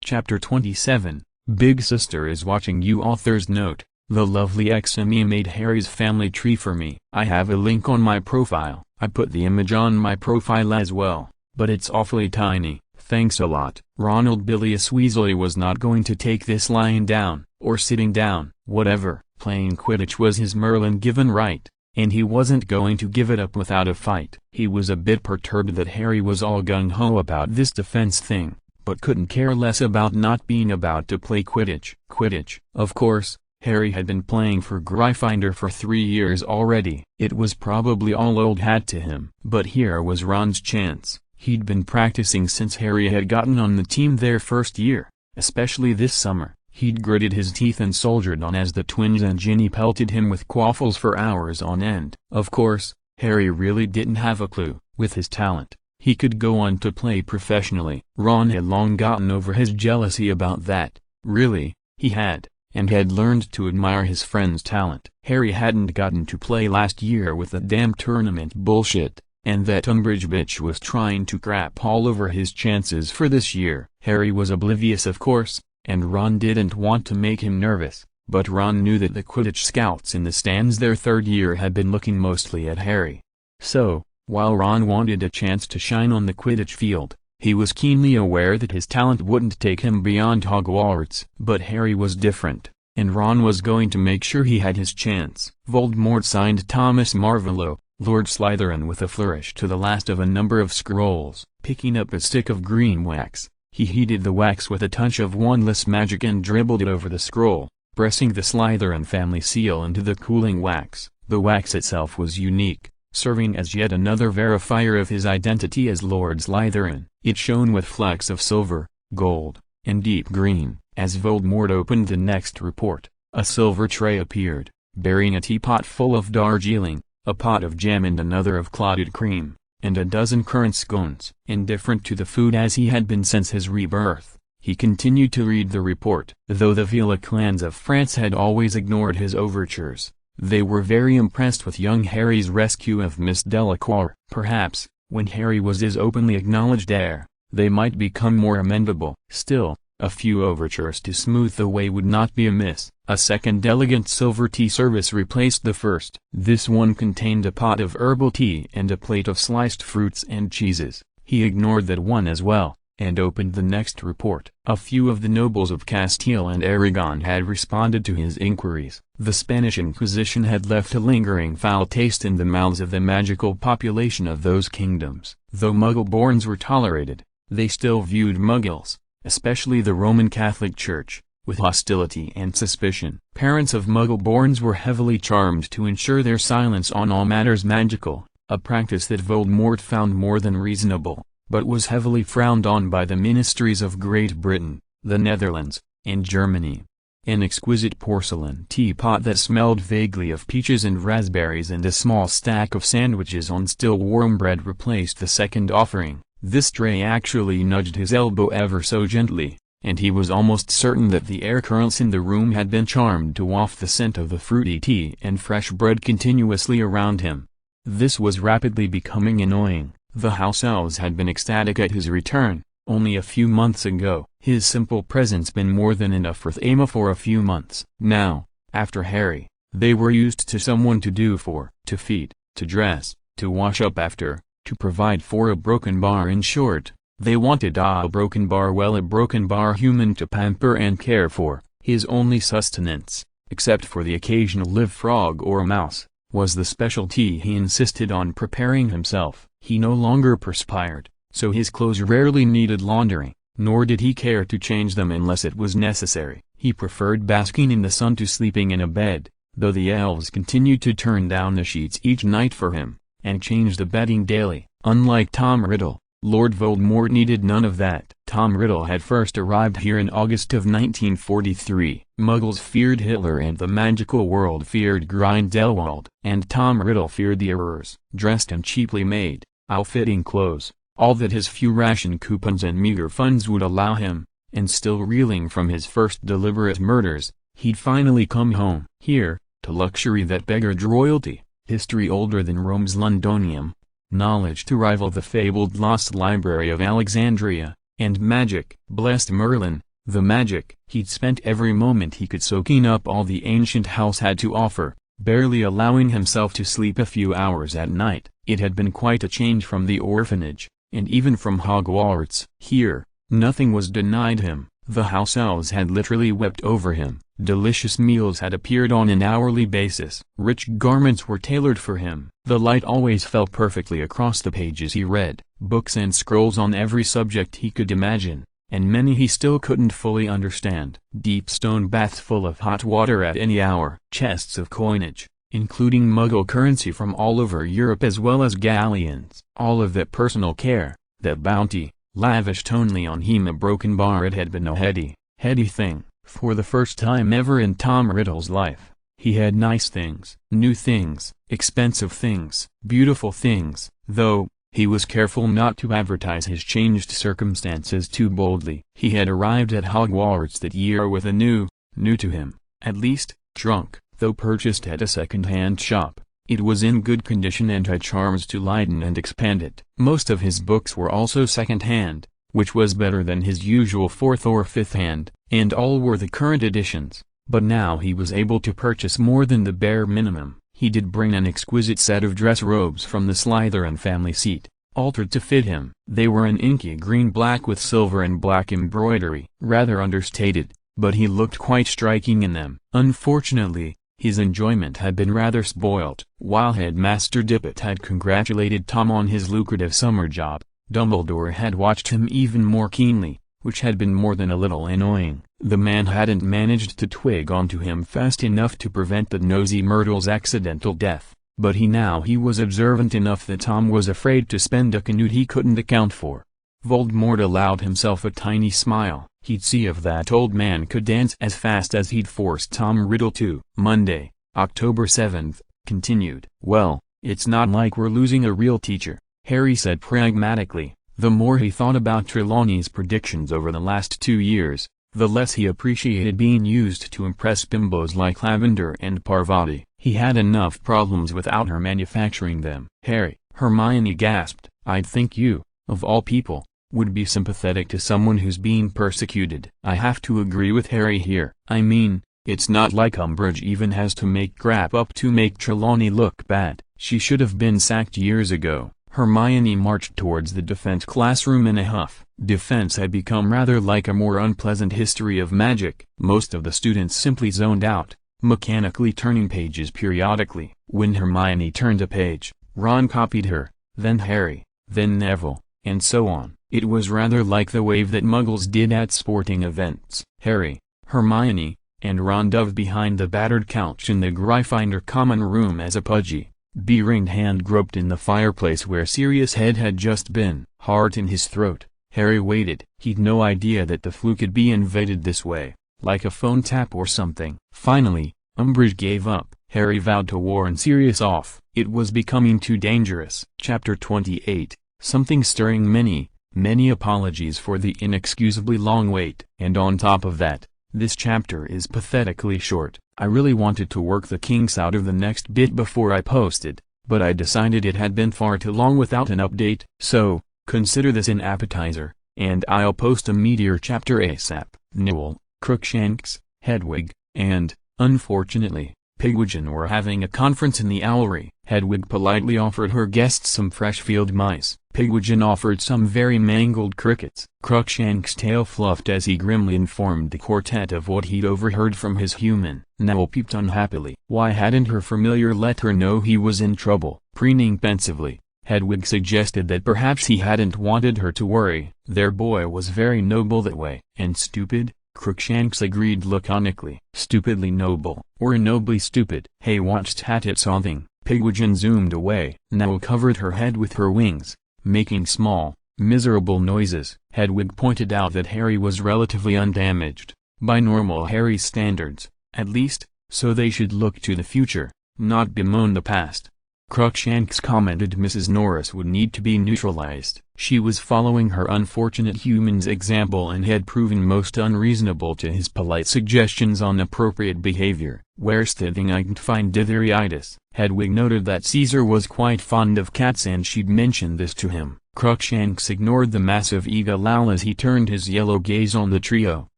Chapter 27, Big Sister is watching you. Author's note: the lovely XME made Harry's family tree for me. I have a link on my profile. I put the image on my profile as well, but it's awfully tiny. Thanks a lot. Ronald Bilious Weasley was not going to take this lying down, or sitting down, whatever. Playing Quidditch was his Merlin-given right, and he wasn't going to give it up without a fight. He was a bit perturbed that Harry was all gung-ho about this defense thing, but couldn't care less about not being about to play Quidditch. Of course, Harry had been playing for Gryffindor for 3 years already. It was probably all old hat to him. But here was Ron's chance. He'd been practicing since Harry had gotten on the team their first year, especially this summer. He'd gritted his teeth and soldiered on as the twins and Ginny pelted him with quaffles for hours on end. Of course, Harry really didn't have a clue. With his talent, he could go on to play professionally. Ron had long gotten over his jealousy about that. Really, he had, and had learned to admire his friend's talent. Harry hadn't gotten to play last year with the damn tournament bullshit, and that Umbridge bitch was trying to crap all over his chances for this year. Harry was oblivious, of course, and Ron didn't want to make him nervous, but Ron knew that the Quidditch scouts in the stands their third year had been looking mostly at Harry. So, while Ron wanted a chance to shine on the Quidditch field, he was keenly aware that his talent wouldn't take him beyond Hogwarts. But Harry was different, and Ron was going to make sure he had his chance. Voldemort signed Thomas Marvolo, Lord Slytherin, with a flourish to the last of a number of scrolls. Picking up a stick of green wax, he heated the wax with a touch of wandless magic and dribbled it over the scroll, pressing the Slytherin family seal into the cooling wax. The wax itself was unique, serving as yet another verifier of his identity as Lord Slytherin. It shone with flecks of silver, gold, and deep green. As Voldemort opened the next report, a silver tray appeared, bearing a teapot full of Darjeeling, a pot of jam and another of clotted cream, and a dozen currant scones. Indifferent to the food as he had been since his rebirth, he continued to read the report. Though the Vila clans of France had always ignored his overtures, they were very impressed with young Harry's rescue of Miss Delacour. Perhaps, when Harry was his openly acknowledged heir, they might become more amenable. Still, a few overtures to smooth the way would not be amiss. A second elegant silver tea service replaced the first. This one contained a pot of herbal tea and a plate of sliced fruits and cheeses. He ignored that one as well, and opened the next report. A few of the nobles of Castile and Aragon had responded to his inquiries. The Spanish Inquisition had left a lingering foul taste in the mouths of the magical population of those kingdoms. Though Muggle-borns were tolerated, they still viewed Muggles, especially the Roman Catholic Church, with hostility and suspicion. Parents of Muggle-borns were heavily charmed to ensure their silence on all matters magical, a practice that Voldemort found more than reasonable, but was heavily frowned on by the ministries of Great Britain, the Netherlands, and Germany. An exquisite porcelain teapot that smelled vaguely of peaches and raspberries and a small stack of sandwiches on still warm bread replaced the second offering. This tray actually nudged his elbow ever so gently, and he was almost certain that the air currents in the room had been charmed to waft the scent of the fruity tea and fresh bread continuously around him. This was rapidly becoming annoying. The house elves had been ecstatic at his return. Only a few months ago, his simple presence been more than enough with Emma for a few months. Now, after Harry, they were used to someone to do for, to feed, to dress, to wash up after, to provide for. A broken bar. In short, they wanted a broken bar. Well, a broken bar human to pamper and care for. His only sustenance, except for the occasional live frog or mouse, was the special tea he insisted on preparing himself. He no longer perspired, so his clothes rarely needed laundering, nor did he care to change them unless it was necessary. He preferred basking in the sun to sleeping in a bed, though the elves continued to turn down the sheets each night for him, and change the bedding daily. Unlike Tom Riddle, Lord Voldemort needed none of that. Tom Riddle had first arrived here in August of 1943. Muggles feared Hitler and the magical world feared Grindelwald. And Tom Riddle feared the Aurors. Dressed in cheaply made, ill-fitting clothes, all that his few ration coupons and meager funds would allow him, and still reeling from his first deliberate murders, he'd finally come home. Here, to luxury that beggared royalty, history older than Rome's Londonium, knowledge to rival the fabled lost library of Alexandria, and magic. Blessed Merlin, The magic. He'd spent every moment he could soaking up all the ancient house had to offer, barely allowing himself to sleep a few hours at night. It had been quite a change from the orphanage, and even from Hogwarts. Here, nothing was denied him. The house elves had literally wept over him. Delicious meals had appeared on an hourly basis. Rich garments were tailored for him. The light always fell perfectly across the pages he read. Books and scrolls on every subject he could imagine, and many he still couldn't fully understand. Deep stone baths full of hot water at any hour. Chests of coinage, including Muggle currency from all over Europe as well as galleons. All of that personal care, that bounty, lavished only on him. A broken bar. It had been a heady thing. For the first time ever in Tom Riddle's life, he had nice things, new things, expensive things, beautiful things, though he was careful not to advertise his changed circumstances too boldly. He had arrived at Hogwarts that year with a new to him, at least, trunk. Though purchased at a second-hand shop, it was in good condition and had charms to lighten and expand it. Most of his books were also second-hand, which was better than his usual fourth or fifth-hand, and all were the current editions. But now he was able to purchase more than the bare minimum. He did bring an exquisite set of dress robes from the Slytherin family seat, altered to fit him. They were an inky green-black with silver and black embroidery. Rather understated, but he looked quite striking in them. Unfortunately, his enjoyment had been rather spoilt. While Headmaster Dippet had congratulated Tom on his lucrative summer job, Dumbledore had watched him even more keenly, which had been more than a little annoying. The man hadn't managed to twig onto him fast enough to prevent the nosy Myrtle's accidental death, but he was observant enough that Tom was afraid to spend a canute he couldn't account for. Voldemort allowed himself a tiny smile. He'd see if that old man could dance as fast as he'd forced Tom Riddle to. Monday, October 7th, continued. Well, it's not like we're losing a real teacher, Harry said pragmatically. The more he thought about Trelawney's predictions over the last 2 years, the less he appreciated being used to impress bimbos like Lavender and Parvati. He had enough problems without her manufacturing them. Harry, Hermione gasped, I'd think you, of all people, would be sympathetic to someone who's being persecuted. I have to agree with Harry here. I mean, it's not like Umbridge even has to make crap up to make Trelawney look bad. She should have been sacked years ago. Hermione marched towards the defense classroom in a huff. Defense had become rather like a more unpleasant history of magic. Most of the students simply zoned out, mechanically turning pages periodically. When Hermione turned a page, Ron copied her, then Harry, then Neville, and so on. It was rather like the wave that Muggles did at sporting events. Harry, Hermione, and Ron dove behind the battered couch in the Gryffindor common room as a pudgy, be-ringed hand groped in the fireplace where Sirius' head had just been. Heart in his throat, Harry waited. He'd no idea that the flu could be invaded this way, like a phone tap or something. Finally, Umbridge gave up. Harry vowed to warn Sirius off. It was becoming too dangerous. Chapter 28, something stirring. Many apologies for the inexcusably long wait. And on top of that, this chapter is pathetically short. I really wanted to work the kinks out of the next bit before I posted, but I decided it had been far too long without an update. So, consider this an appetizer, and I'll post a meteor chapter ASAP. Newell, Crookshanks, Hedwig, and, unfortunately, Pigwidgeon were having a conference in the Owlery. Hedwig politely offered her guests some fresh field mice. Pigwidgeon offered some very mangled crickets. Crookshanks' tail fluffed as he grimly informed the quartet of what he'd overheard from his human. Newell peeped unhappily. Why hadn't her familiar let her know he was in trouble? Preening pensively, Hedwig suggested that perhaps he hadn't wanted her to worry. Their boy was very noble that way. And stupid? Crookshanks agreed laconically. Stupidly noble, or nobly stupid. Hay watched Hattit sobbing. Pigwidgeon zoomed away. Newell covered her head with her wings, making small, miserable noises. Hedwig pointed out that Harry was relatively undamaged, by normal Harry standards, at least, so they should look to the future, not bemoan the past. Crookshanks commented Mrs. Norris would need to be neutralized. She was following her unfortunate human's example and had proven most unreasonable to his polite suggestions on appropriate behavior. Where's the thing I can find ditheriitis? Hedwig noted that Caesar was quite fond of cats and she'd mentioned this to him. Crookshanks ignored the massive eagle-owl as he turned his yellow gaze on the trio.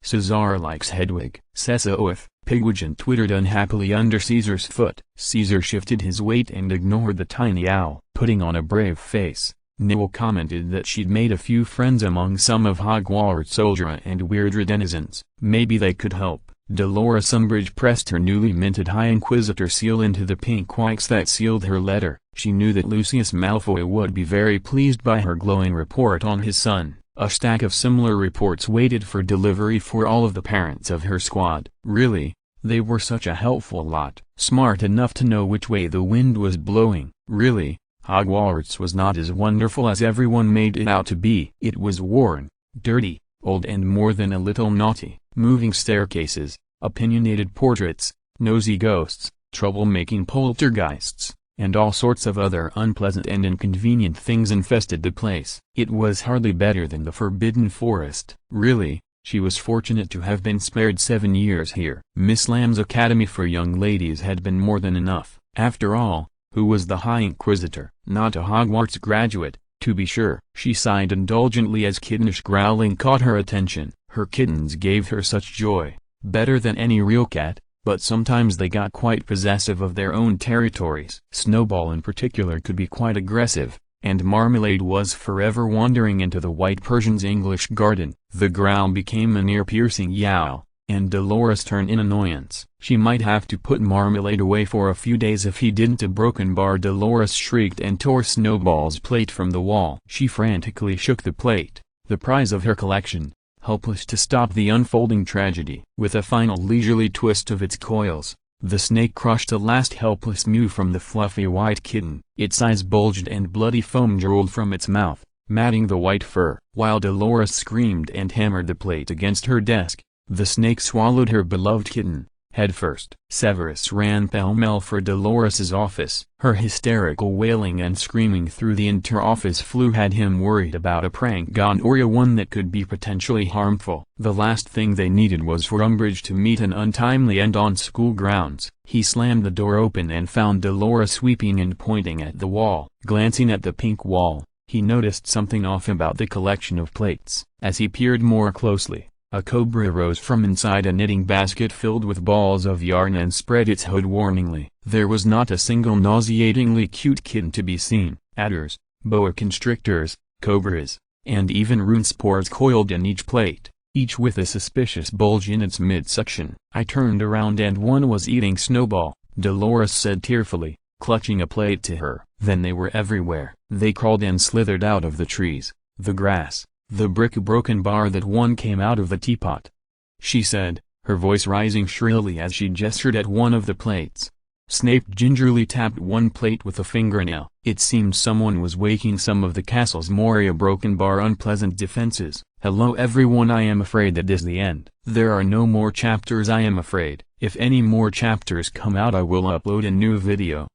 Caesar likes Hedwig. Cecil Pigwidgeon twittered unhappily under Caesar's foot. Caesar shifted his weight and ignored the tiny owl, putting on a brave face. Newell commented that she'd made a few friends among some of Hogwarts' soldier and weirdred denizens. Maybe they could help. Dolores Umbridge pressed her newly minted High Inquisitor seal into the pink wax that sealed her letter. She knew that Lucius Malfoy would be very pleased by her glowing report on his son. A stack of similar reports waited for delivery for all of the parents of her squad. Really, they were such a helpful lot. Smart enough to know which way the wind was blowing. Really, Hogwarts was not as wonderful as everyone made it out to be. It was worn, dirty, old and more than a little naughty. Moving staircases, opinionated portraits, nosy ghosts, trouble-making poltergeists, and all sorts of other unpleasant and inconvenient things infested the place. It was hardly better than the Forbidden Forest. Really, she was fortunate to have been spared 7 years here. Miss Lamb's Academy for Young Ladies had been more than enough. After all, who was the High Inquisitor? Not a Hogwarts graduate, to be sure. She sighed indulgently as kittenish growling caught her attention. Her kittens gave her such joy, better than any real cat, but sometimes they got quite possessive of their own territories. Snowball in particular could be quite aggressive, and Marmalade was forever wandering into the White Persian's English garden. The growl became an ear-piercing yowl, and Dolores turned in annoyance. She might have to put Marmalade away for a few days if he didn't. A broken bar, Dolores shrieked and tore Snowball's plate from the wall. She frantically shook the plate, the prize of her collection, helpless to stop the unfolding tragedy. With a final leisurely twist of its coils, the snake crushed a last helpless mew from the fluffy white kitten. Its eyes bulged and bloody foam drooled from its mouth, matting the white fur. While Dolores screamed and hammered the plate against her desk, the snake swallowed her beloved kitten, head first. Severus ran pell-mell for Dolores's office. Her hysterical wailing and screaming through the inter-office flue had him worried about a prank gone awry, one that could be potentially harmful. The last thing they needed was for Umbridge to meet an untimely end on school grounds. He slammed the door open and found Dolores weeping and pointing at the wall. Glancing at the pink wall, he noticed something off about the collection of plates. As he peered more closely, a cobra rose from inside a knitting basket filled with balls of yarn and spread its hood warningly. There was not a single nauseatingly cute kitten to be seen. Adders, boa constrictors, cobras, and even rune spores coiled in each plate, each with a suspicious bulge in its midsection. I turned around and one was eating Snowball, Dolores said tearfully, clutching a plate to her. Then they were everywhere. They crawled and slithered out of the trees, the grass, the broken bar that one came out of the teapot, she said, her voice rising shrilly as she gestured at one of the plates. Snape gingerly tapped one plate with a fingernail. It seemed someone was waking some of the castle's Moria broken bar unpleasant defenses. Hello everyone, I am afraid that is the end. There are no more chapters, I am afraid. If any more chapters come out I will upload a new video.